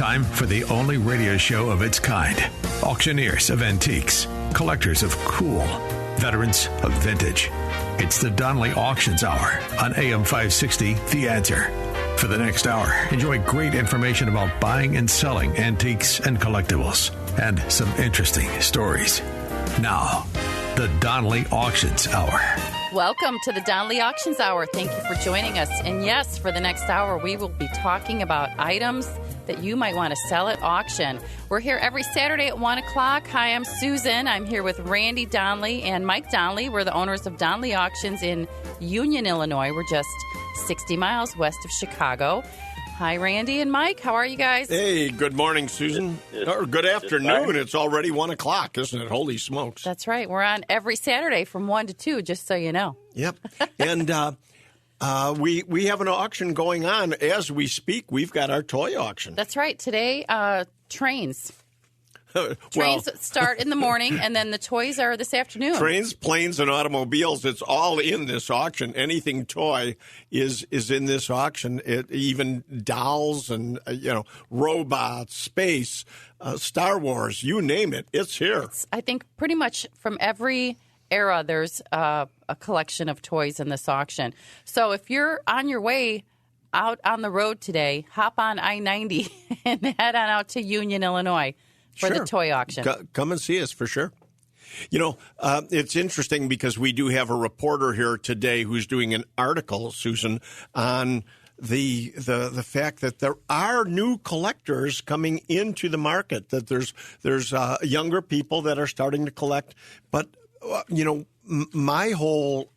Time for the only radio show of its kind. Auctioneers of antiques, collectors of cool, veterans of vintage. It's the Donnelly Auctions Hour on AM 560, The Answer. For the next hour, enjoy great information about buying and selling antiques and collectibles, and some interesting stories. Now, the Donnelly Auctions Hour. Welcome to the Donnelly Auctions Hour. Thank you for joining us. And yes, for the next hour, we will be talking about items that you might want to sell at auction. We're here every Saturday at 1 o'clock. Hi, I'm Susan. I'm here with Randy Donnelly and Mike Donnelly. We're the owners of Donnelly Auctions in Union, Illinois. We're just 60 miles west of Chicago. Hi, Randy and Mike. How are you guys? Hey, good morning, Susan. Or good afternoon. It's already 1 o'clock, isn't it? Holy smokes. That's right. We're on every Saturday from 1 to 2, just so you know. Yep. And we have an auction going on as we speak. We've got our toy auction. That's right. Today, trains. Well, Trains start in the morning, and then the toys are this afternoon. Trains, planes, and automobiles, it's all in this auction. Anything toy is in this auction. Even dolls and, robots, space, Star Wars, you name it, it's here. I think pretty much from every era there's a collection of toys in this auction. So if you're on your way out on the road today, hop on I-90 and head on out to Union, Illinois. For the toy auction. Come and see us for sure. It's interesting because we do have a reporter here today who's doing an article, Susan, on the fact that there are new collectors coming into the market, that there's younger people that are starting to collect. But, my whole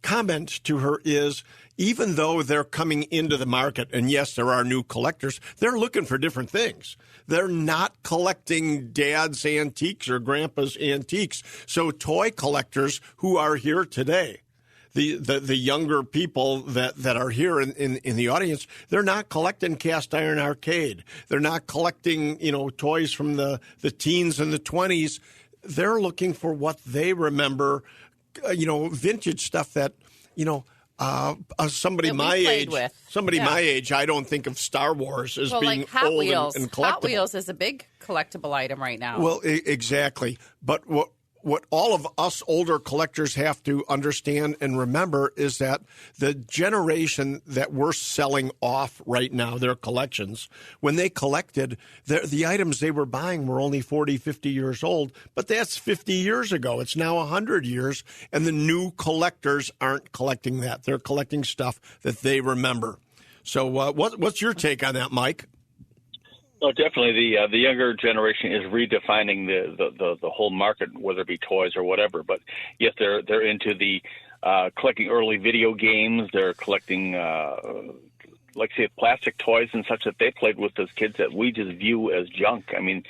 comment to her is, even though they're coming into the market, and yes, there are new collectors, they're looking for different things. They're not collecting dad's antiques or grandpa's antiques. So toy collectors who are here today, the younger people that are here in the audience, they're not collecting cast iron arcade. They're not collecting, toys from the teens and the 20s. They're looking for what they remember, vintage stuff that, somebody my age, I don't think of Star Wars as being like Hot old Wheels. and collectible. Hot Wheels is a big collectible item right now. Well, exactly. But what all of us older collectors have to understand and remember is that the generation that we're selling off right now, their collections, when they collected, the items they were buying were only 40, 50 years old, but that's 50 years ago. It's now 100 years, and the new collectors aren't collecting that. They're collecting stuff that they remember. So what's your take on that, Mike? Oh, definitely. The younger generation is redefining the whole market, whether it be toys or whatever. But yes, they're into the collecting early video games. They're collecting, like say, plastic toys and such that they played with as kids that we just view as junk. I mean,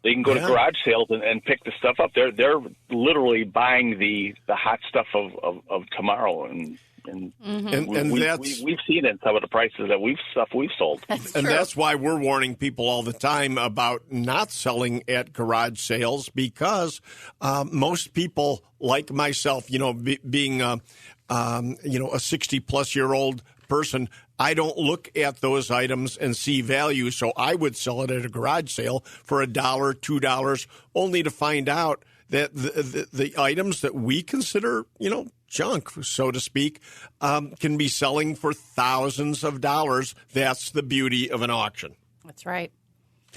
they can go to garage sales and pick the stuff up. They're literally buying the hot stuff of tomorrow and we've seen it in some of the prices that we've sold. That's why we're warning people all the time about not selling at garage sales, because most people like myself, being a 60-plus-year-old person, I don't look at those items and see value, so I would sell it at a garage sale for $1, $2, only to find out that the items that we consider, junk, so to speak, can be selling for thousands of dollars. That's the beauty of an auction. That's right.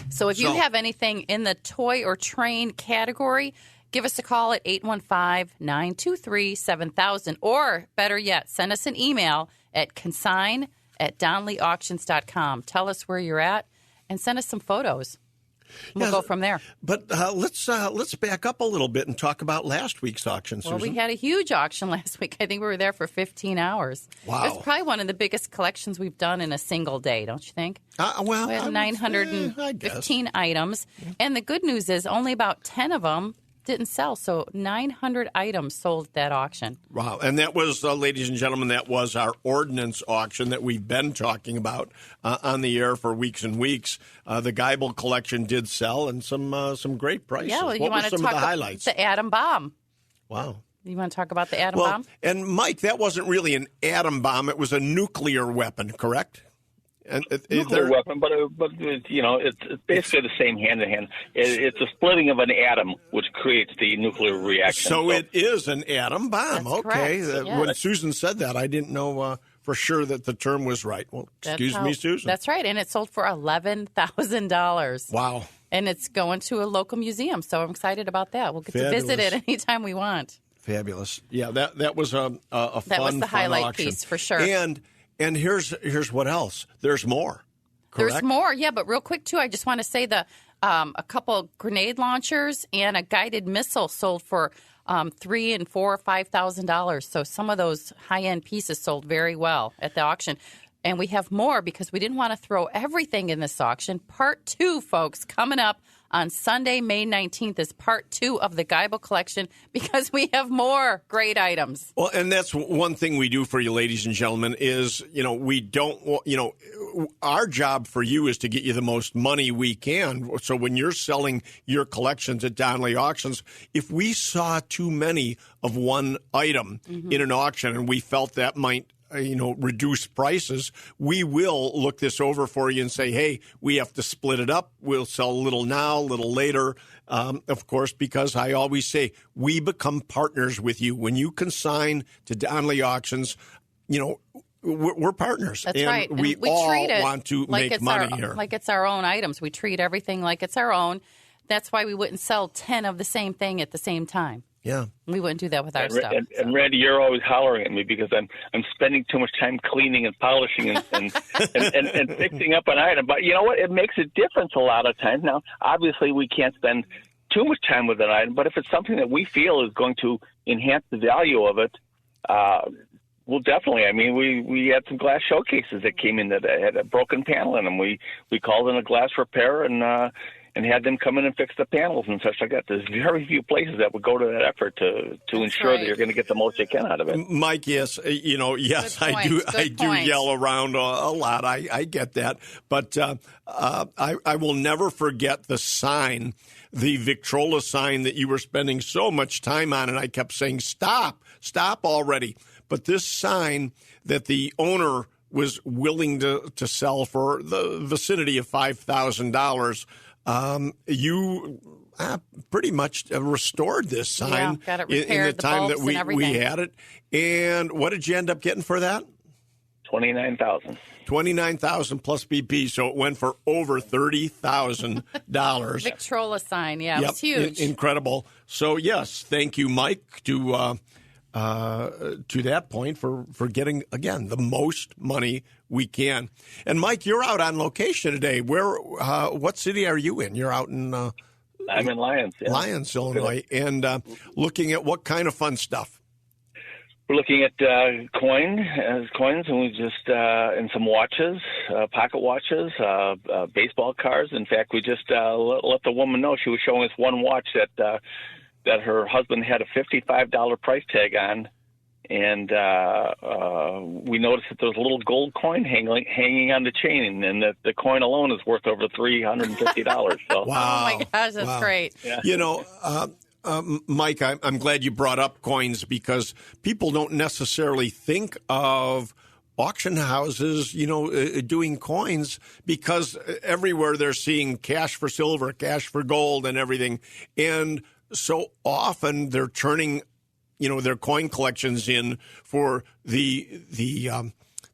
So if you have anything in the toy or train category, give us a call at 815-923-7000. Or, better yet, send us an email at consign@donnellyauctions.com. Tell us where you're at and send us some photos. We'll go from there. But let's back up a little bit and talk about last week's auction, Susan. Well, we had a huge auction last week. I think we were there for 15 hours. Wow. It was probably one of the biggest collections we've done in a single day, don't you think? We had 915 items. And the good news is only about 10 of them didn't sell. So 900 items sold at that auction. Wow. And that was, ladies and gentlemen, that was our ordnance auction that we've been talking about on the air for weeks and weeks. The Geibel collection did sell, and some great prices. Yeah, well, what were some of the highlights? The atom bomb. Wow. You want to talk about the atom bomb? And Mike, that wasn't really an atom bomb. It was a nuclear weapon, correct? And nuclear weapon, but it's basically the same hand-to-hand. It's a splitting of an atom, which creates the nuclear reaction. So it is an atom bomb. That's okay. correct. Yes. When Susan said that, I didn't know for sure that the term was right. Well, excuse me, Susan. That's right. And it sold for $11,000. Wow. And it's going to a local museum. So I'm excited about that. We'll get to visit it anytime we want. Fabulous. Yeah, that was a fun, that was the highlight auction. piece for sure. And here's what else. There's more. Correct? There's more, yeah. But real quick, too, I just want to say a couple grenade launchers and a guided missile sold for $3,000 and $4,000 or $5,000. So some of those high-end pieces sold very well at the auction. And we have more because we didn't want to throw everything in this auction. Part 2, folks, coming up on Sunday, May 19th is part 2 of the Geibel collection because we have more great items. Well, and that's one thing we do for you, ladies and gentlemen, is, we don't, our job for you is to get you the most money we can. So when you're selling your collections at Donnelly Auctions, if we saw too many of one item in an auction and we felt that might reduce prices, we will look this over for you and say, hey, we have to split it up. We'll sell a little now, a little later. Of course, because I always say we become partners with you. When you consign to Donnelly Auctions, we're partners. That's and right. We all treat it want to like make money here. Like it's our own items. We treat everything like it's our own. That's why we wouldn't sell 10 of the same thing at the same time. Yeah, we wouldn't do that with our stuff. And Randy, you're always hollering at me because I'm spending too much time cleaning and polishing and fixing up an item. But you know what? It makes a difference a lot of times. Now, obviously, we can't spend too much time with an item, but if it's something that we feel is going to enhance the value of it, well, definitely. I mean, we had some glass showcases that came in that had a broken panel in them. We called in a glass repair and had them come in and fix the panels and such like that. There's very few places that would go to that effort to ensure that you're going to get the most you can out of it. Mike, yes, yes, I do yell around a lot. I get that, but I will never forget the sign, the Victrola sign that you were spending so much time on, and I kept saying, stop already. But this sign that the owner was willing to sell for the vicinity of $5,000. You pretty much restored this sign got it repaired, in the time that we had it. And what did you end up getting for that? $29,000. $29,000 plus BP, so it went for over $30,000. Victrola sign, it was huge, incredible. So yes, thank you, Mike, to that point for getting, again, the most money we can. And Mike, you're out on location today. What city are you in? You're out in I'm in Lyons. Yeah. Lyons, Illinois, and looking at what kind of fun stuff. We're looking at coins, and we just and some watches, pocket watches, baseball cards. In fact, we just let the woman know. She was showing us one watch that her husband had a $55 price tag on, and we noticed that there was a little gold coin hanging on the chain, and that the coin alone is worth over $350. So. Wow! Oh my gosh, that's great. Yeah. Mike, I'm glad you brought up coins because people don't necessarily think of auction houses, doing coins because everywhere they're seeing cash for silver, cash for gold, and everything, and so often they're turning, their coin collections in for the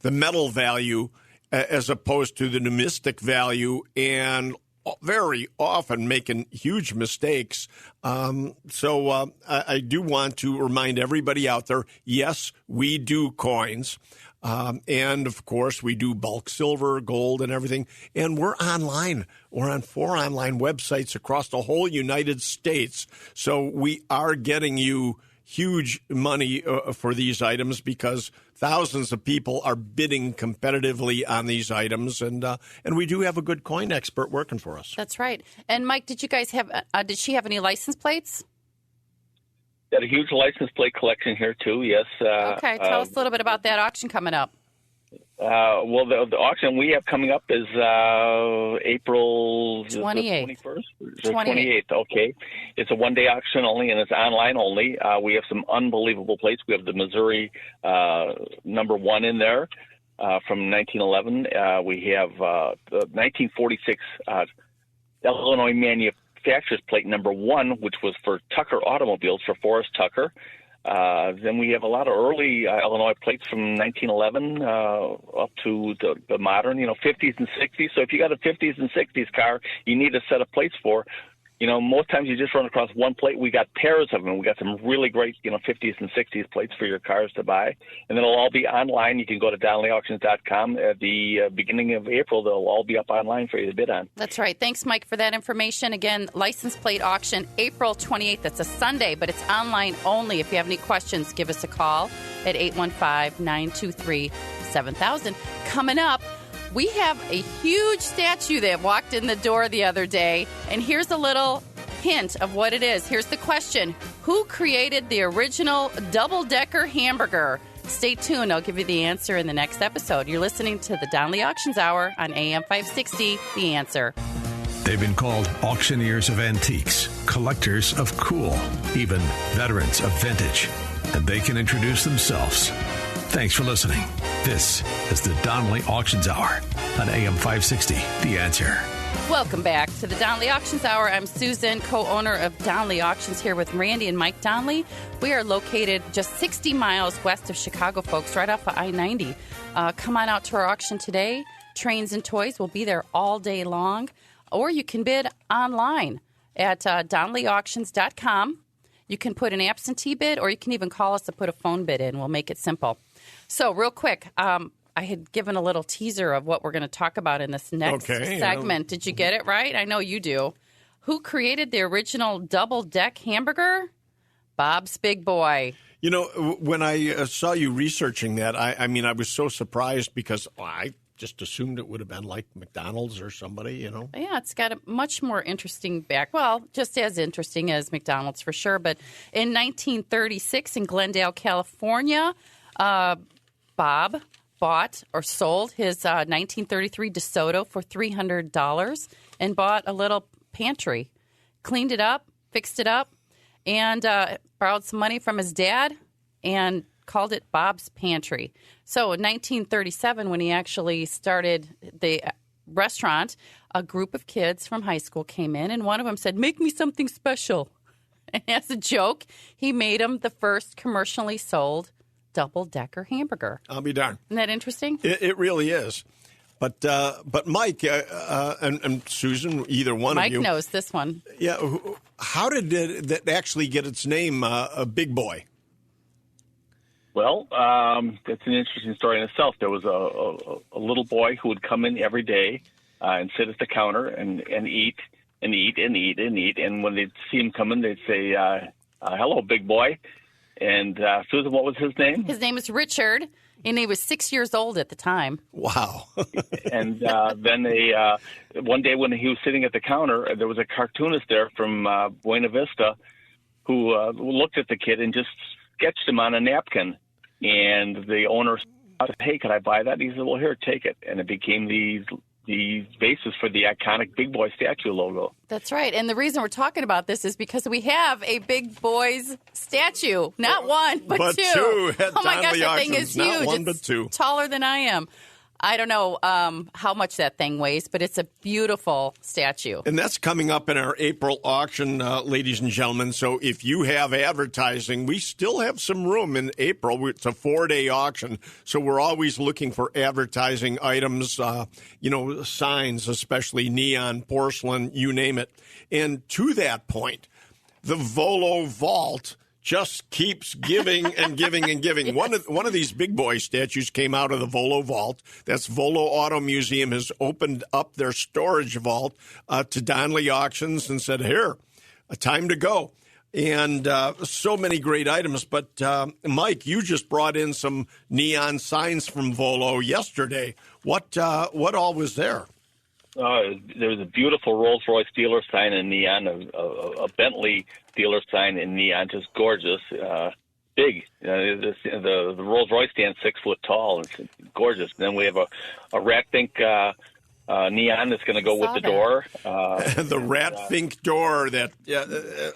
metal value as opposed to the numismatic value, and very often making huge mistakes. So I do want to remind everybody out there, yes, we do coins. And, of course, we do bulk silver, gold, and everything. And we're online. We're on 4 online websites across the whole United States. So we are getting you huge money for these items because thousands of people are bidding competitively on these items. And we do have a good coin expert working for us. That's right. And, Mike, did you guys have did she have any license plates? Got a huge license plate collection here, too, yes. Okay, tell us a little bit about that auction coming up. Well, the auction we have coming up is April 28th. 28th, okay. It's a one-day auction only, and it's online only. We have some unbelievable plates. We have the Missouri #1 in there. from 1911. We have the 1946 Illinois manufacturer's plate number 1, which was for Tucker Automobiles, for Forrest Tucker. Then we have a lot of early Illinois plates from 1911 up to the modern, 50s and 60s. So if you got a 50s and 60s car, you need a set of plates for. Most times you just run across one plate. We got pairs of them. We got some really great, 50s and 60s plates for your cars to buy. And then it'll all be online. You can go to DonnellyAuctions.com. At the beginning of April, they'll all be up online for you to bid on. That's right. Thanks, Mike, for that information. Again, license plate auction, April 28th. That's a Sunday, but it's online only. If you have any questions, give us a call at 815-923-7000. Coming up, we have a huge statue that walked in the door the other day, and here's a little hint of what it is. Here's the question. Who created the original double-decker hamburger? Stay tuned. I'll give you the answer in the next episode. You're listening to the Donnelly Auctions Hour on AM 560, The Answer. They've been called auctioneers of antiques, collectors of cool, even veterans of vintage, and they can introduce themselves. Thanks for listening. This is the Donnelly Auctions Hour on AM 560, The Answer. Welcome back to the Donnelly Auctions Hour. I'm Susan, co-owner of Donnelly Auctions, here with Randy and Mike Donnelly. We are located just 60 miles west of Chicago, folks, right off of I-90. Come on out to our auction today. Trains and Toys will be there all day long. Or you can bid online at DonnellyAuctions.com. You can put an absentee bid, or you can even call us to put a phone bid in. We'll make it simple. So real quick, I had given a little teaser of what we're going to talk about in this next segment. Did you get it right? I know you do. Who created the original double-deck hamburger? Bob's Big Boy. When I saw you researching that, I was so surprised because I just assumed it would have been like McDonald's or somebody, Yeah, it's got a much more interesting just as interesting as McDonald's for sure. But in 1936 in Glendale, California, Bob bought or sold his 1933 DeSoto for $300 and bought a little pantry, cleaned it up, fixed it up, and borrowed some money from his dad and called it Bob's Pantry. So in 1937, when he actually started the restaurant, a group of kids from high school came in, and one of them said, "Make me something special." And as a joke, he made him the first commercially sold double-decker hamburger. I'll be darned. Isn't that interesting? It really is. But Mike and Susan, either one Mike of you. Mike knows this one. Yeah. How did that actually get its name, Big Boy? Well, it's an interesting story in itself. There was a little boy who would come in every day and sit at the counter and eat and eat and eat and eat. And when they'd see him come in, they'd say, "Hello, big boy." And Susan, what was his name? His name is Richard, and he was 6 years old at the time. Wow. And then one day when he was sitting at the counter, there was a cartoonist there from Buena Vista who looked at the kid and just sketched him on a napkin. And the owner said, "Hey, can I buy that?" And he said, "Well, here, take it." And it became the basis for the iconic Big Boy statue logo. That's right. And the reason we're talking about this is because we have a Big Boys statue. Not one, but two. Two at oh, my gosh, Donnelly that thing Auctions. is huge. Not one, it's but two. Taller than I am. I don't know how much that thing weighs, but it's a beautiful statue. And that's coming up in our April auction, ladies and gentlemen. So if you have advertising, we still have some room in April. It's a 4-day auction, so we're always looking for advertising items, signs, especially neon, porcelain, you name it. And to that point, the Volo Vault just keeps giving and giving and giving. Yes. One of these Big Boy statues came out of the Volo Vault. That's Volo Auto Museum has opened up their storage vault to Donnelly Auctions and said, "Here, a time to go." And so many great items. But, Mike, you just brought in some neon signs from Volo yesterday. What all was there? There was a beautiful Rolls-Royce dealer sign in neon, a Bentley dealer sign in neon, just gorgeous, big. The Rolls-Royce stands 6 foot tall. It's gorgeous. And then we have a Rat Fink neon that's going to go with the door. The Rat Fink door that,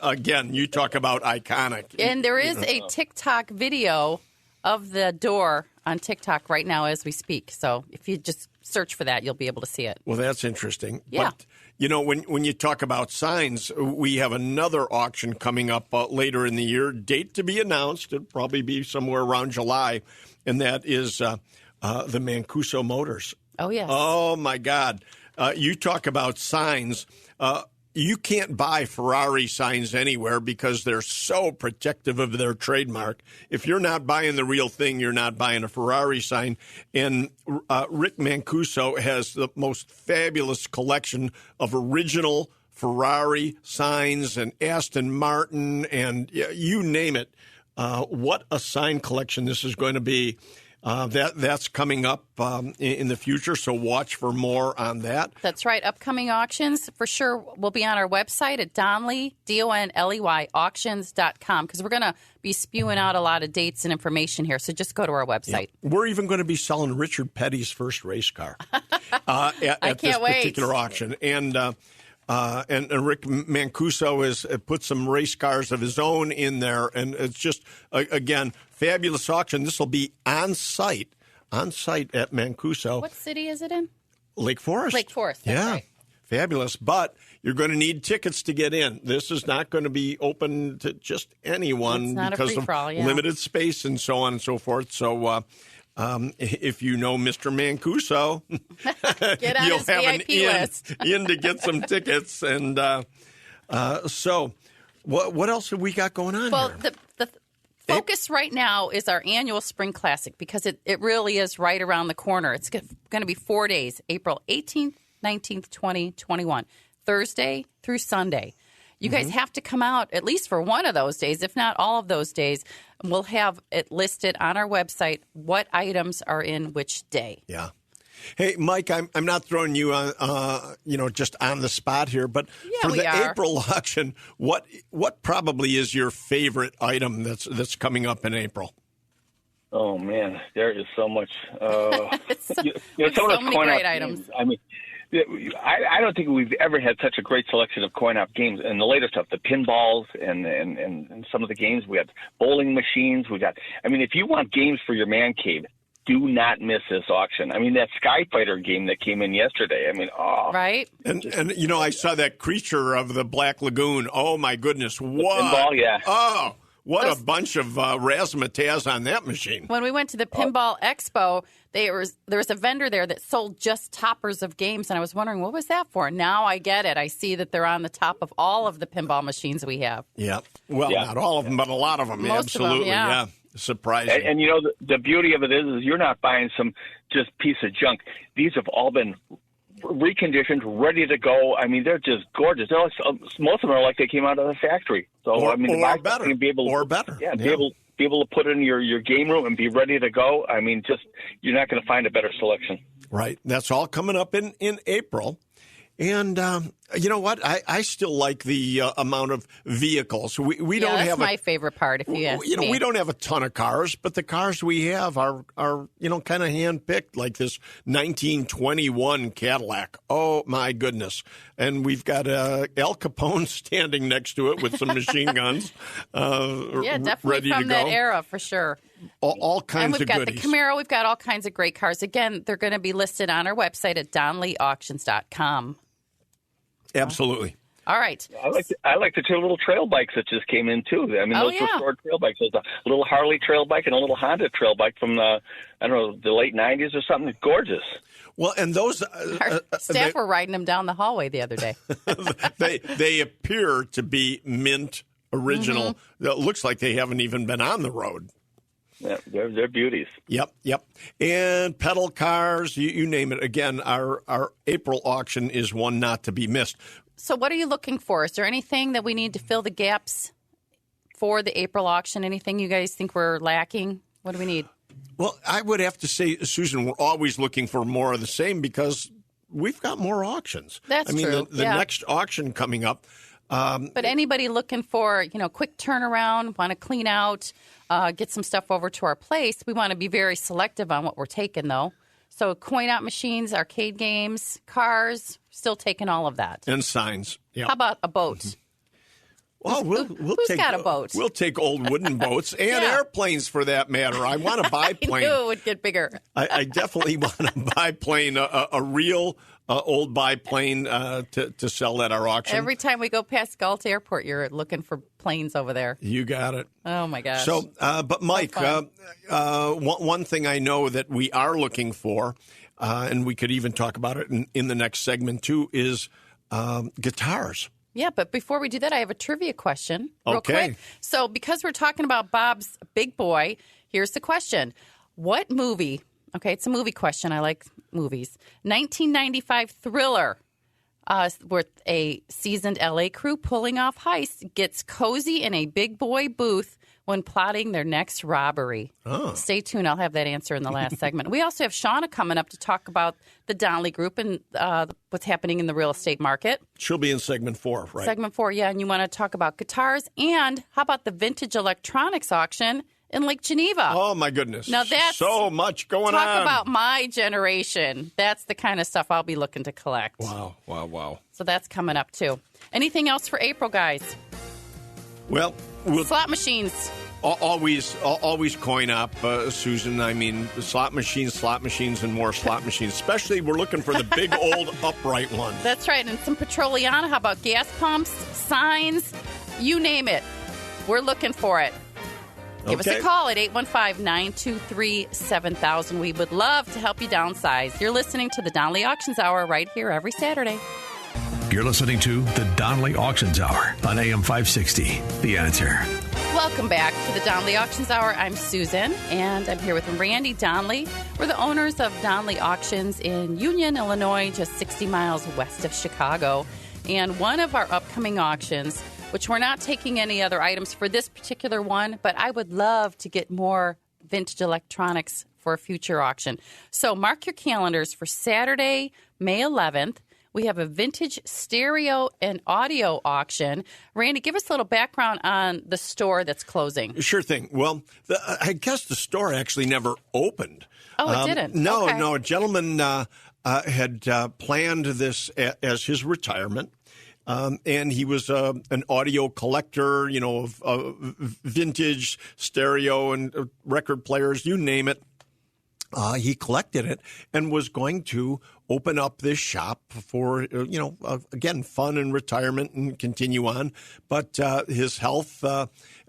again, you talk about iconic. And there is a TikTok video of the door on TikTok right now as we speak. So if you just search for that, you'll be able to see it. Well, that's interesting. Yeah. But, when you talk about signs, we have another auction coming up later in the year. Date to be announced. It'll probably be somewhere around July. And that is the Mancuso Motors. Oh, yes. Oh, my God. You talk about signs. You can't buy Ferrari signs anywhere because they're so protective of their trademark. If you're not buying the real thing, you're not buying a Ferrari sign. And Rick Mancuso has the most fabulous collection of original Ferrari signs and Aston Martin and you name it. What a sign collection this is going to be. That's coming up in the future, so watch for more on that. That's right. Upcoming auctions, for sure, will be on our website at Donley, DONLEY, auctions.com, because we're going to be spewing out a lot of dates and information here, so just go to our website. Yeah. We're even going to be selling Richard Petty's first race car at this particular auction. And Rick Mancuso has put some race cars of his own in there, and it's just, again, fabulous auction. This will be on site at Mancuso. What city is it in? Lake Forest. Lake Forest, that's right. Fabulous. But you're going to need tickets to get in. This is not going to be open to just anyone because of limited space and so on and so forth. So if you know Mr. Mancuso, get on you'll his have VIP list. in to get some tickets. And so what else have we got going on here? The focus right now is our annual Spring Classic because it really is right around the corner. It's going to be 4 days, April 18th, 19th, 20th, 21, Thursday through Sunday. You guys have to come out at least for one of those days, if not all of those days. We'll have it listed on our website what items are in which day. Yeah. Hey, Mike, I'm not throwing you on, just on the spot here, but for the April auction, what probably is your favorite item that's coming up in April? Oh man, there is so much. So many great items. I mean, I don't think we've ever had such a great selection of coin-op games. And the later stuff, the pinballs and some of the games. We have bowling machines. If you want games for your man cave, do not miss this auction. I mean, that Sky Fighter game that came in yesterday. Right? And I saw that Creature of the Black Lagoon. Oh, my goodness. What? Pinball, yeah. Oh, what a bunch of razzmatazz on that machine. When we went to the Pinball Expo, there was a vendor there that sold just toppers of games, and I was wondering, what was that for? Now I get it. I see that they're on the top of all of the pinball machines we have. Yeah. Well, not all of them, but a lot of them. Most absolutely. Of them, yeah. Surprising. And the beauty of it is you're not buying some just piece of junk. These have all been reconditioned, ready to go. I mean, they're just gorgeous. Most of them are like they came out of the factory. So or better. Yeah, be able to put it in your game room and be ready to go. I mean, you're not going to find a better selection. Right. That's all coming up in April. And you know what? I still like the amount of vehicles. We don't have my favorite part. If you ask me, we don't have a ton of cars, but the cars we have are kind of handpicked, like this 1921 Cadillac. Oh my goodness! And we've got Al Capone standing next to it with some machine guns. Definitely ready from to that go. era for sure. All kinds of goodies. And we've got the Camaro. We've got all kinds of great cars. Again, they're going to be listed on our website at DonleyAuctions.com. Absolutely. All right. I like the two little trail bikes that just came in too. I mean, those restored trail bikes. There's a little Harley trail bike and a little Honda trail bike from the late '90s or something. Gorgeous. Well, and those our staff were riding them down the hallway the other day. they appear to be mint original. It looks like they haven't even been on the road. Yeah, they're beauties. Yep. And pedal cars, you name it. Again, our April auction is one not to be missed. So what are you looking for? Is there anything that we need to fill the gaps for the April auction? Anything you guys think we're lacking? What do we need? Well, I would have to say, Susan, we're always looking for more of the same because we've got more auctions. That's true. The next auction coming up. But anybody looking for, quick turnaround, want to clean out, get some stuff over to our place, we want to be very selective on what we're taking, though. So coin-out machines, arcade games, cars, still taking all of that. And signs. Yep. How about a boat? Well, we'll who's take, got a boat? We'll take old wooden boats and Yeah. airplanes for that matter. I want a biplane. I knew it would get bigger. I definitely want a biplane, a real old biplane to sell at our auction. Every time we go past Galt Airport, you're looking for planes over there. You got it. Oh, my gosh. So, but Mike, one thing I know that we are looking for, and we could even talk about it in the next segment too, is guitars. Yeah, but before we do that, I have a trivia question real Okay. quick. So because we're talking about Bob's Big Boy, here's the question. What movie, okay, it's a movie question. I like movies. 1995 thriller with a seasoned L.A. crew pulling off heists gets cozy in a big boy booth when plotting their next robbery. Oh. Stay tuned. I'll have that answer in the last segment. We also have Shauna coming up to talk about the Donnelly Group and what's happening in the real estate market. She'll be in segment 4, right? Segment 4, yeah, and you want to talk about guitars and how about the vintage electronics auction in Lake Geneva? Oh, my goodness. Now that's so much going on. Talk about my generation. That's the kind of stuff I'll be looking to collect. Wow. So that's coming up too. Anything else for April, guys? Well, we'll Slot machines. always coin up, Susan. I mean, slot machines, and more slot machines. Especially, we're looking for the big old upright ones. That's right. And some Petroliana. How about gas pumps, signs, you name it. We're looking for it. Give us a call at 815-923-7000. We would love to help you downsize. You're listening to the Donnelly Auctions Hour right here every Saturday. You're listening to the Donnelly Auctions Hour on AM 560. The Answer. Welcome back to the Donnelly Auctions Hour. I'm Susan, and I'm here with Randy Donnelly. We're the owners of Donnelly Auctions in Union, Illinois, just 60 miles west of Chicago. And one of our upcoming auctions, which we're not taking any other items for this particular one, but I would love to get more vintage electronics for a future auction. So mark your calendars for Saturday, May 11th. We have a vintage stereo and audio auction. Randy, give us a little background on the store that's closing. Sure thing. Well, I guess the store actually never opened. Oh, it didn't? No, Okay. no. A gentleman had planned this as his retirement. And he was an audio collector, of vintage stereo and record players, you name it. He collected it and was going to open up this shop for, again, fun and retirement and continue on. But his health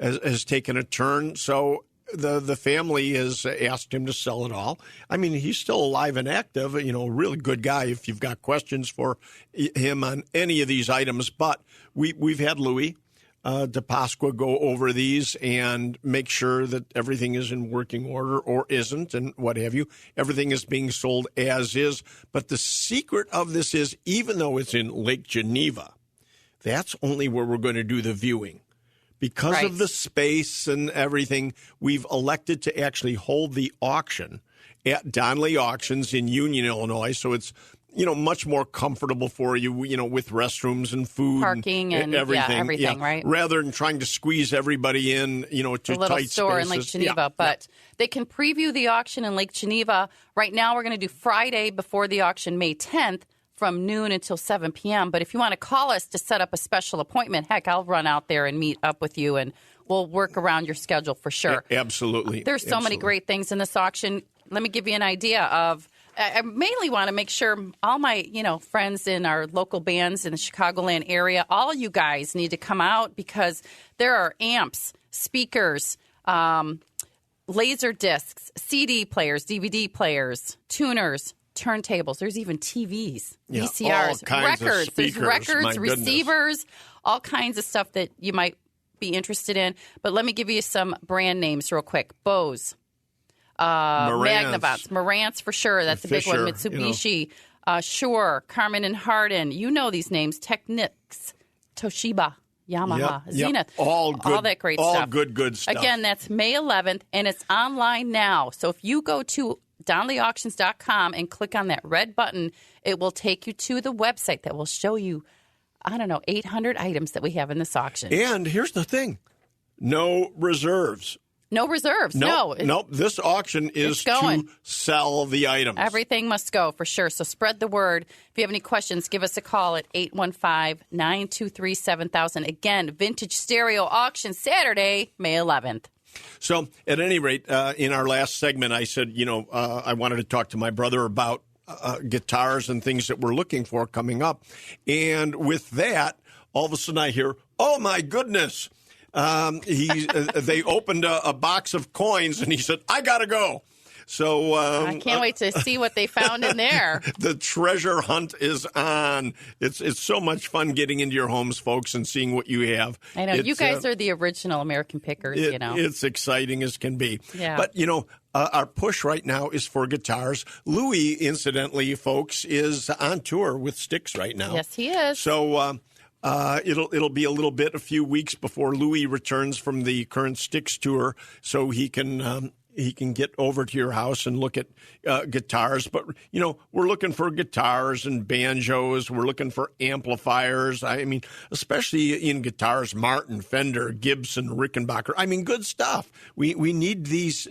has taken a turn. So the family has asked him to sell it all. I mean, he's still alive and active, a really good guy if you've got questions for him on any of these items. But we've had Louis DePasqua go over these and make sure that everything is in working order or isn't and what have you. Everything is being sold as is. But the secret of this is, even though it's in Lake Geneva, that's only where we're going to do the viewing. Because of the space and everything, we've elected to actually hold the auction at Donnelly Auctions in Union, Illinois. So it's, much more comfortable for you, with restrooms and food. Parking and everything, right? Rather than trying to squeeze everybody in, to a little tight store spaces. in Lake Geneva. Yeah, but they can preview the auction in Lake Geneva. Right now we're going to do Friday before the auction, May 10th. From noon until 7 p.m. But if you want to call us to set up a special appointment, heck, I'll run out there and meet up with you, and we'll work around your schedule for sure. Absolutely. There's so many great things in this auction. Let me give you an idea of, I mainly want to make sure all my, friends in our local bands in the Chicagoland area, all you guys need to come out because there are amps, speakers, laser discs, CD players, DVD players, tuners, turntables. There's even TVs, VCRs, all kinds of records. There's speakers, records, my goodness. receivers, all kinds of stuff that you might be interested in. But let me give you some brand names real quick. Bose, Magnavox, Marantz for sure. That's a big one. Mitsubishi, Shure, Carmen and Hardin. You know these names. Technics, Toshiba, Yamaha, Zenith. All good, all that great stuff. All good stuff. Again, that's May 11th, and it's online now. So if you go to DonnellyAuctions.com and click on that red button, it will take you to the website that will show you, 800 items that we have in this auction. And here's the thing. No reserves. No reserves. No. Nope. This auction is to sell the items. Everything must go for sure. So spread the word. If you have any questions, give us a call at 815-923-7000. Again, Vintage Stereo Auction Saturday, May 11th. So at any rate, in our last segment, I said, I wanted to talk to my brother about guitars and things that we're looking for coming up. And with that, all of a sudden I hear, oh, my goodness. They opened a box of coins, and he said, I got to go. So I can't wait to see what they found in there. The treasure hunt is on. It's so much fun getting into your homes, folks, and seeing what you have. I know. You guys are the original American pickers, It's exciting as can be. Yeah. But, our push right now is for guitars. Louis, incidentally, folks, is on tour with Styx right now. Yes, he is. So it'll be a few weeks before Louis returns from the current Styx tour, so he can get over to your house and look at guitars. But, we're looking for guitars and banjos. We're looking for amplifiers. I mean, especially in guitars, Martin, Fender, Gibson, Rickenbacker. I mean, good stuff. We need these,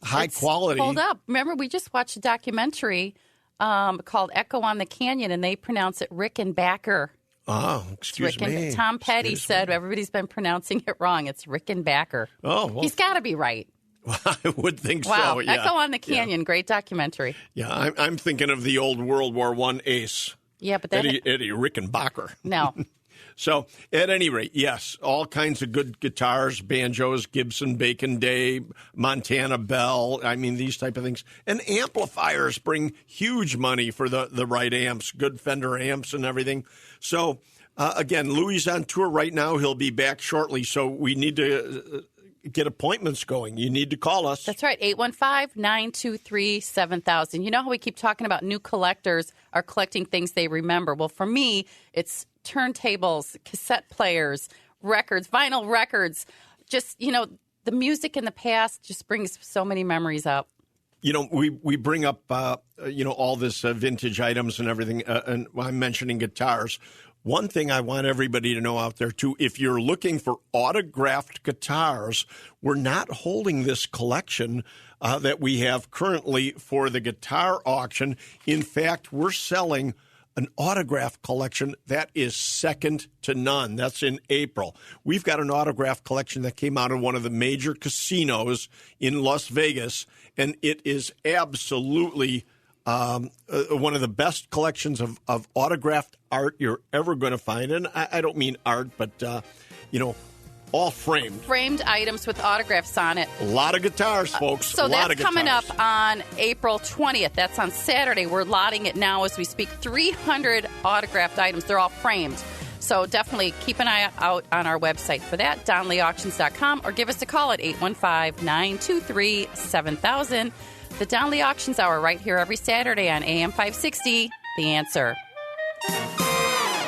high quality. Hold up. Remember, we just watched a documentary called Echo on the Canyon, and they pronounce it Rickenbacker. Oh, excuse me. Tom Petty said everybody's been pronouncing it wrong. It's Rickenbacker. Oh, well. He's got to be right. I would think wow. so. Yeah. Echo on the Canyon, great documentary. Yeah, I'm thinking of the old World War I ace. Yeah, but then Eddie Rickenbacker. No. So, at any rate, yes, all kinds of good guitars, banjos, Gibson, Bacon Day, Montana Bell. I mean, these type of things. And amplifiers bring huge money for the right amps, good Fender amps and everything. So, again, Louis on tour right now. He'll be back shortly. So we need to get appointments going. You need to call us. That's right, 815-923-7000. You know how we keep talking about new collectors are collecting things they remember? Well, for me, it's turntables, cassette players, records, vinyl records. Just, the music in the past just brings so many memories up. We bring up, all this vintage items and everything, and I'm mentioning guitars. One thing I want everybody to know out there, too, if you're looking for autographed guitars, we're not holding this collection that we have currently for the guitar auction. In fact, we're selling an autograph collection that is second to none. That's in April. We've got an autograph collection that came out of one of the major casinos in Las Vegas, and it is absolutely one of the best collections of autographed art you're ever going to find. And I don't mean art, but, all framed. Framed items with autographs on it. A lot of guitars, folks. So that's coming up on April 20th. That's on Saturday. We're lotting it now as we speak. 300 autographed items. They're all framed. So definitely keep an eye out on our website for that, DonnellyAuctions.com, or give us a call at 815-923-7000. The Donnelly Auctions Hour right here every Saturday on AM 560, The Answer.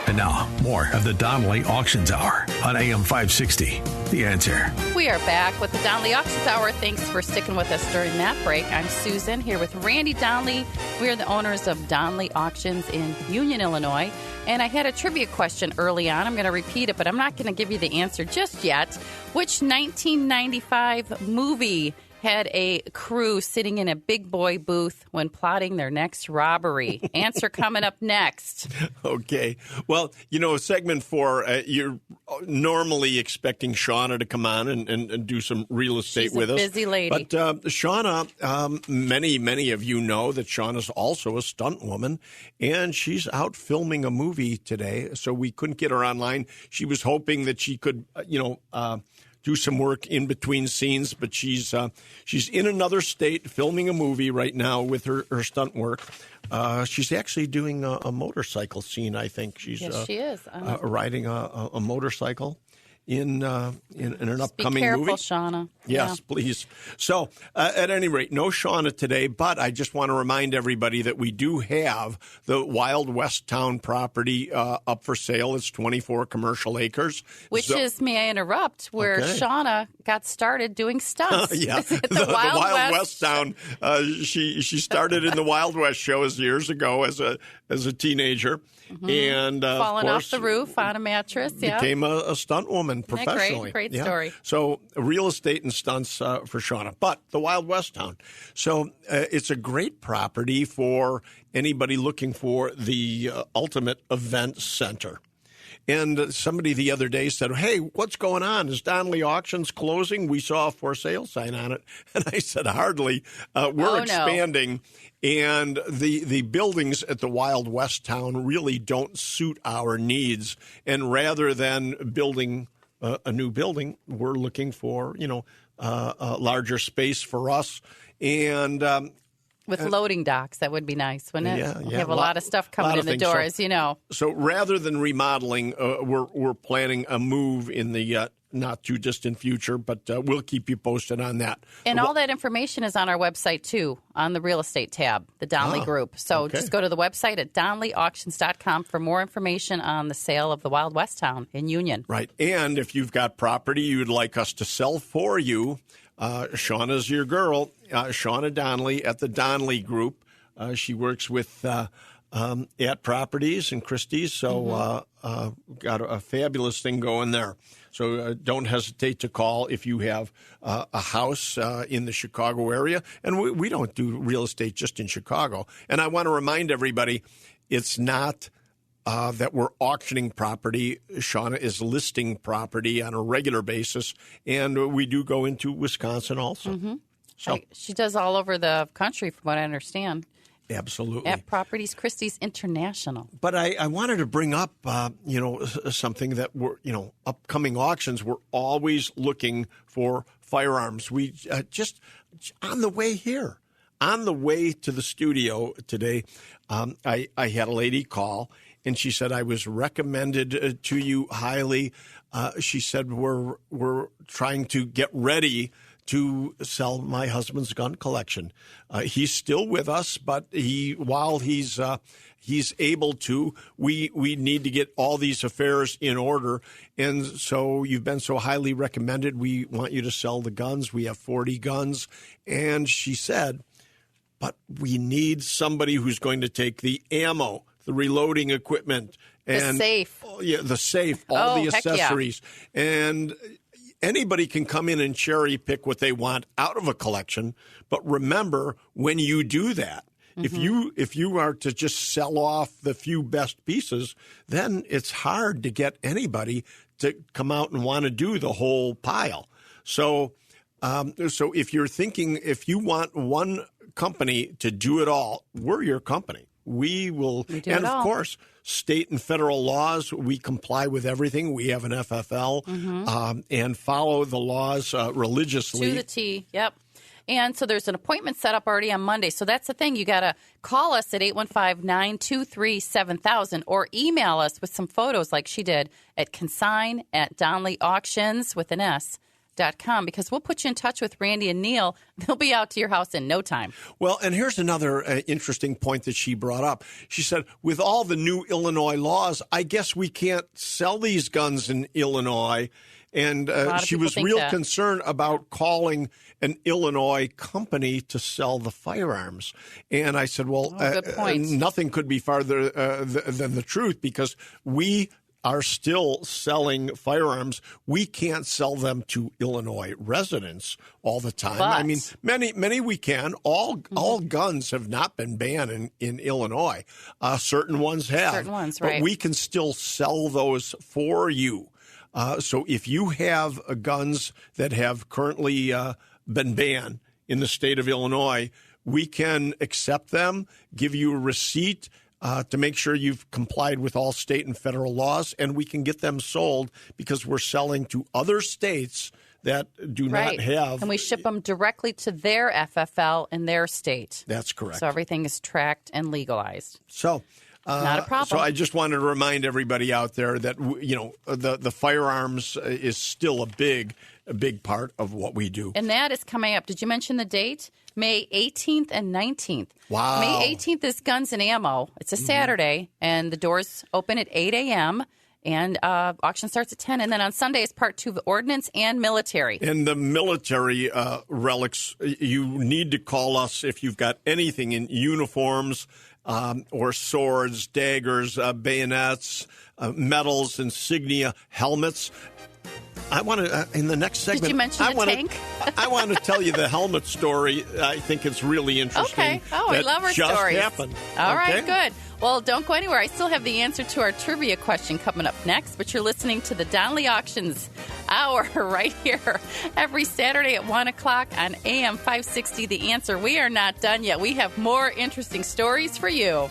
And now, more of the Donnelly Auctions Hour on AM 560, The Answer. We are back with the Donnelly Auctions Hour. Thanks for sticking with us during that break. I'm Susan, here with Randy Donnelly. We are the owners of Donnelly Auctions in Union, Illinois. And I had a trivia question early on. I'm going to repeat it, but I'm not going to give you the answer just yet. Which 1995 movie had a crew sitting in a big boy booth when plotting their next robbery? Answer coming up next. Okay. Well, segment 4, you're normally expecting Shauna to come on and do some real estate She's with us. She's a busy lady. But Shauna, many of you know that Shauna's also a stunt woman, and she's out filming a movie today, so we couldn't get her online. She was hoping that she could, do some work in between scenes, but she's in another state filming a movie right now with her stunt work. She's actually doing a motorcycle scene, I think. Yes, she is. Riding a motorcycle in an upcoming be careful, movie. Shauna. Yes, please. So, at any rate, no Shauna today, but I just want to remind everybody that we do have the Wild West Town property up for sale. It's 24 commercial acres. Which is, may I interrupt, where Shauna got started doing stunts. Yeah, the Wild West Town. She started in the Wild West shows years ago as a teenager. and falling of course, off the roof on a mattress. Yeah, became a stunt woman professionally. Great story. So real estate and stunts for Shauna, but the Wild West town. So it's a great property for anybody looking for the ultimate event center. And somebody the other day said, "Hey, what's going on? Is Donnelly Auctions closing? We saw a for sale sign on it." And I said, "Hardly. We're expanding." And the buildings at the Wild West town really don't suit our needs. And rather than building a new building, we're looking for, a larger space for us. And with loading docks, that would be nice, wouldn't it? Yeah. We have a lot of stuff coming in the door, as you know. So rather than remodeling, we're planning a move in the not too distant future, but we'll keep you posted on that. And all that information is on our website, too, on the real estate tab, the Donnelly Group. So just go to the website at DonnellyAuctions.com for more information on the sale of the Wild West town in Union. Right. And if you've got property you'd like us to sell for you, Shauna's your girl, Shauna Donnelly at the Donnelly Group. She works with at Properties and Christie's, so got a fabulous thing going there. So don't hesitate to call if you have a house in the Chicago area. And we don't do real estate just in Chicago. And I want to remind everybody, it's not that we're auctioning property. Shauna is listing property on a regular basis, and we do go into Wisconsin also. So she does all over the country, from what I understand. Absolutely. At Properties Christie's International. But I wanted to bring up, something that we're, upcoming auctions, we're always looking for firearms. We just on the way here, on the way to the studio today, I had a lady call. And she said, I was recommended to you highly. She said, we're trying to get ready to sell my husband's gun collection. He's still with us, but while he's able to, we need to get all these affairs in order. And so you've been so highly recommended. We want you to sell the guns. We have 40 guns. And she said, but we need somebody who's going to take the ammo, the reloading equipment, and the safe. The safe, all the accessories. Yeah. And anybody can come in and cherry pick what they want out of a collection. But remember, when you do that, if you are to just sell off the few best pieces, then it's hard to get anybody to come out and want to do the whole pile. So if you're thinking, if you want one company to do it all, we're your company. We will, and of course, state and federal laws, we comply with everything. We have an FFL and follow the laws religiously. To the T, yep. And so there's an appointment set up already on Monday. So that's the thing. You got to call us at 815-923-7000 or email us with some photos like she did at consign@DonnellyAuctions with an S.com, because we'll put you in touch with Randy and Neil. They'll be out to your house in no time. Well, and here's another interesting point that she brought up. She said, with all the new Illinois laws, I guess we can't sell these guns in Illinois. And she was real concerned about calling an Illinois company to sell the firearms. And I said, well, good point. Nothing could be farther than the truth, because we are still selling firearms. We can't sell them to Illinois residents all the time. But, I mean, many we can. All guns have not been banned in Illinois. Certain ones have. Certain ones, right. But we can still sell those for you. So if you have guns that have currently been banned in the state of Illinois, we can accept them, give you a receipt to make sure you've complied with all state and federal laws, and we can get them sold because we're selling to other states that do not have. And we ship them directly to their FFL in their state. That's correct. So everything is tracked and legalized. So not a problem. So I just wanted to remind everybody out there that, the firearms is still a big part of what we do. And that is coming up. Did you mention the date? May 18th and 19th. Wow. May 18th is Guns and Ammo. It's a Saturday, and the doors open at 8 a.m., and auction starts at 10. And then on Sunday is part 2 of Ordnance and Military. And the military relics, you need to call us if you've got anything in uniforms, or swords, daggers, bayonets, medals, insignia, helmets. I want to, in the next segment, Did you mention the tank? I want to tell you the helmet story. I think it's really interesting. Okay. Oh, I love our just stories. Happened. All okay? right, good. Well, don't go anywhere. I still have the answer to our trivia question coming up next, but you're listening to the Donnelly Auctions Hour right here every Saturday at 1 o'clock on AM 560. The Answer. We are not done yet. We have more interesting stories for you.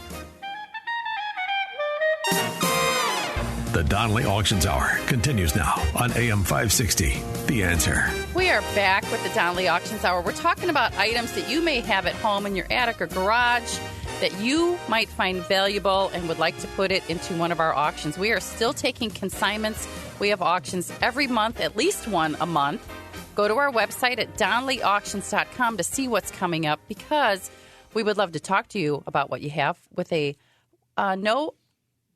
The Donnelly Auctions Hour continues now on AM 560. The Answer. We are back with the Donnelly Auctions Hour. We're talking about items that you may have at home in your attic or garage that you might find valuable and would like to put it into one of our auctions. We are still taking consignments. We have auctions every month, at least one a month. Go to our website at DonnellyAuctions.com to see what's coming up, because we would love to talk to you about what you have with a no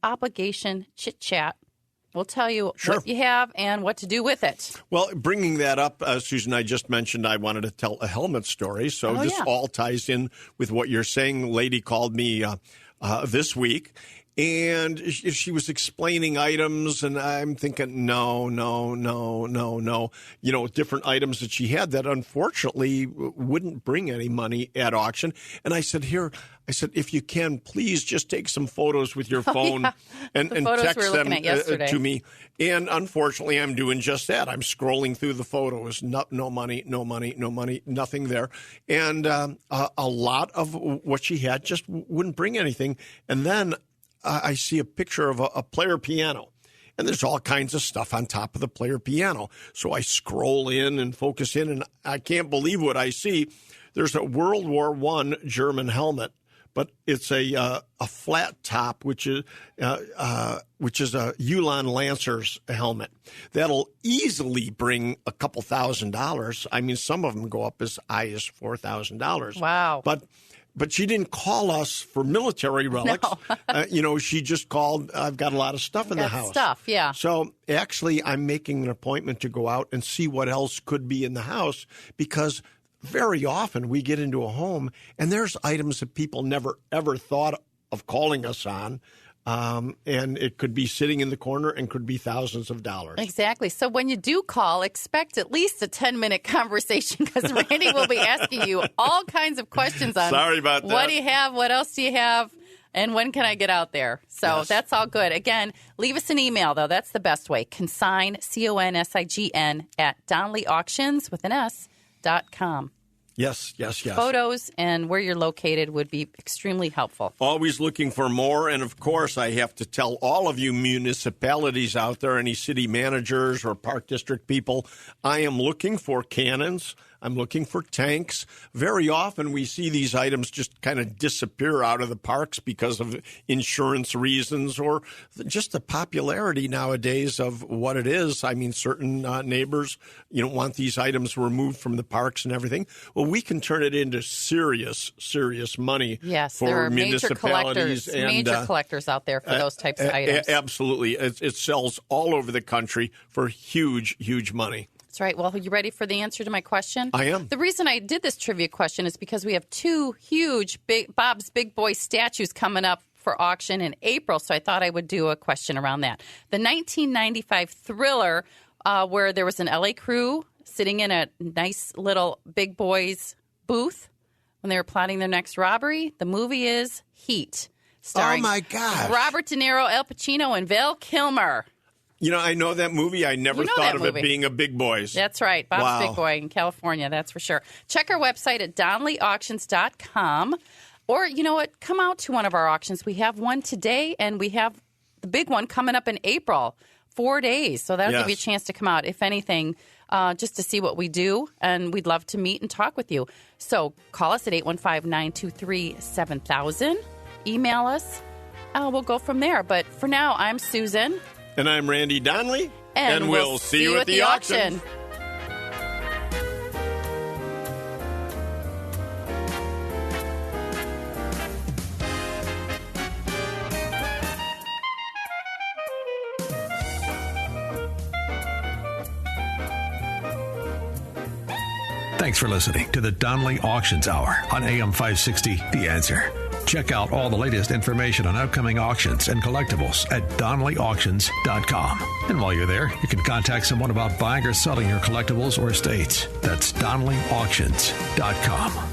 obligation chit chat. We'll tell you what you have and what to do with it. Well, bringing that up, Susan, I just mentioned I wanted to tell a helmet story. So this all ties in with what you're saying. Lady called me this week, and she was explaining items, and I'm thinking, no. You know, different items that she had that unfortunately wouldn't bring any money at auction. And I said, if you can, please just take some photos with your phone and text them to me. And unfortunately, I'm doing just that. I'm scrolling through the photos. No money, nothing there. And a lot of what she had just wouldn't bring anything. And then I see a picture of a player piano. And there's all kinds of stuff on top of the player piano. So I scroll in and focus in, and I can't believe what I see. There's a World War I German helmet, but it's a flat top, which is a Ulan Lancers helmet. That'll easily bring a couple $1,000s. I mean, some of them go up as high as $4,000. Wow. But she didn't call us for military relics. No. She just called, I've got a lot of stuff in the house. Stuff, yeah. So actually, I'm making an appointment to go out and see what else could be in the house, because very often we get into a home and there's items that people never, ever thought of calling us on. And it could be sitting in the corner and could be thousands of dollars. Exactly. So when you do call, expect at least a 10-minute conversation, because Randy will be asking you all kinds of questions on Sorry about that. What do you have? What else do you have? And when can I get out there? So That's all good. Again, leave us an email, though. That's the best way. Consign, CONSIGN, at DonnellyAuctions.com. Yes. Photos and where you're located would be extremely helpful. Always looking for more. And, of course, I have to tell all of you municipalities out there, any city managers or park district people, I am looking for cannons. I'm looking for tanks. Very often we see these items just kind of disappear out of the parks because of insurance reasons or just the popularity nowadays of what it is. I mean, certain neighbors, want these items removed from the parks and everything. Well, we can turn it into serious money for there are municipalities. Major collectors out there for those types of items. Absolutely. It sells all over the country for huge money. That's right. Well, are you ready for the answer to my question? I am. The reason I did this trivia question is because we have two huge Bob's Big Boy statues coming up for auction in April, so I thought I would do a question around that. The 1995 thriller, where there was an LA crew sitting in a nice little Big Boys booth when they were plotting their next robbery. The movie is Heat, starring oh my gosh, Robert De Niro, Al Pacino, and Val Kilmer. I know that movie. I never thought of it being a Big Boys. That's right. Bob's Big Boy in California, that's for sure. Check our website at DonnellyAuctions.com. Or, you know what, come out to one of our auctions. We have one today, and we have the big one coming up in April, 4 days. So that'll give you a chance to come out, if anything, just to see what we do. And we'd love to meet and talk with you. So call us at 815-923-7000. Email us. We'll go from there. But for now, I'm Susan. And I'm Randy Donnelly. And we'll see you at the auction. Thanks for listening to the Donnelly Auctions Hour on AM 560, The Answer. Check out all the latest information on upcoming auctions and collectibles at DonnellyAuctions.com. And while you're there, you can contact someone about buying or selling your collectibles or estates. That's DonnellyAuctions.com.